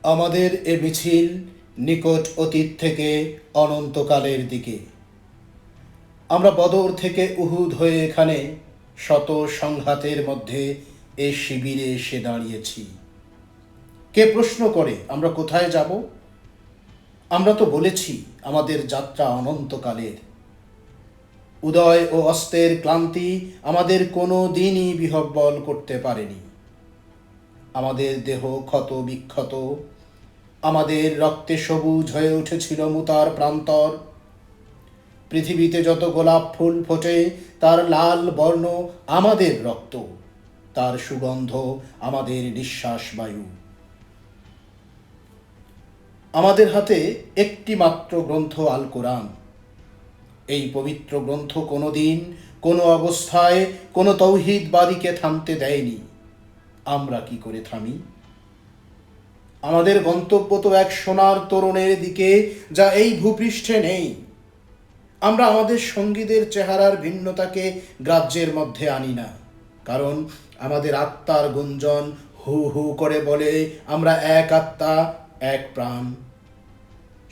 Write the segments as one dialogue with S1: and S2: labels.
S1: আমাদের এ মিছিল নিকট অতীত থেকে অনন্তকালের দিকে। আমরা বদর থেকে উহুদ হয়ে এখানে শত সংঘাতের মধ্যে এ শিবিরে এসে দাঁড়িয়েছি। কে প্রশ্ন করে আমরা কোথায় যাব? আমরা তো বলেছি আমাদের যাত্রা অনন্তকালের। উদয় ও অস্তের ক্লান্তি আমাদের কোনো দিনই বিহ্বল করতে পারেনি। আমাদের দেহ ক্ষত বিক্ষত, আমাদের রক্তে সবুজ হয়ে উঠেছিল মুতার প্রান্তর। পৃথিবীতে যত গোলাপ ফুল ফোটে তার লাল বর্ণ আমাদের রক্ত, তার সুগন্ধ আমাদের নিঃশ্বাস বায়ু। আমাদের হাতে একটি মাত্র গ্রন্থ আল কোরআন। এই পবিত্র গ্রন্থ কোনোদিন কোনো অবস্থায় কোনো তৌহিদবাদীকে থামতে দেয়নি। আমরা কি করে থামি? আমাদের গন্তব্য তো এক সোনার তোরণের দিকে, যা এই ভূপৃষ্ঠে নেই। আমরা আমাদের সঙ্গীদের চেহারার ভিন্নতাকে গ্রাহ্যের মধ্যে আনি না, কারণ আমাদের আত্মার গুঞ্জন হু হু করে বলে আমরা এক আত্মা, এক প্রাণ।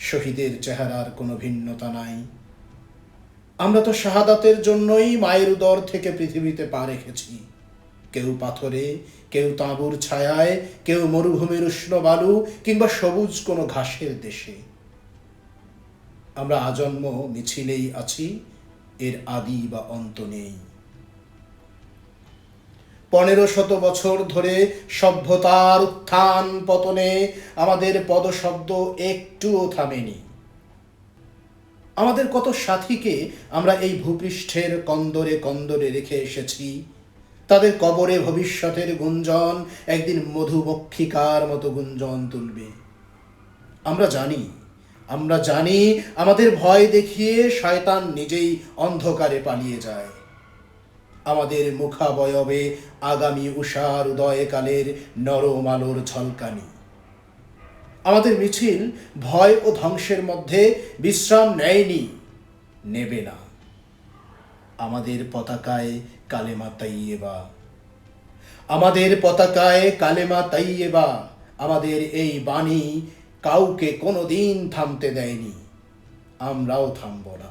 S1: শহীদের চেহারার কোনো ভিন্নতা নাই। আমরা তো শাহাদাতের জন্যই মায়ের উদর থেকে পৃথিবীতে পা রেখেছি। কেউ পাথরে, কেউ তাঁবুর ছায়ায়, কেউ মরুভূমির উষ্ণ বালু কিংবা সবুজ কোনো ঘাসের দেশে। আমরা আজন্ম মিছিলেই আছি, এর আদি বা অন্ত নেই। 1500 বছর ধরে সভ্যতার উত্থান পতনে আমাদের পদশব্দ একটুও থামেনি। আমাদের কত সাথীকে আমরা এই ভূপৃষ্ঠের কন্দরে কন্দরে রেখে এসেছি। তাদের কবরে ভবিষ্যতের গুঞ্জন একদিন মধুমক্ষিকার মতো গুঞ্জন তুলবে। আমরা জানি আমাদের ভয় দেখিয়ে শয়তান নিজেই অন্ধকারে পালিয়ে যায়। আমাদের মুখাবয়বে আগামী উষার উদয়কালের নরম আলোর ঝলকানি। আমাদের মিছিল ভয় ও ধ্বংসের মধ্যে বিশ্রাম নেয়নি, নেবে না। আমাদের পতাকায় কালেমা তাইয়েবা, আমাদের পতাকায় কালেমা তাইয়েবা। আমাদের এই বাণী কাউকে কোনোদিন থামতে দেয়নি, আমরাও থামব না।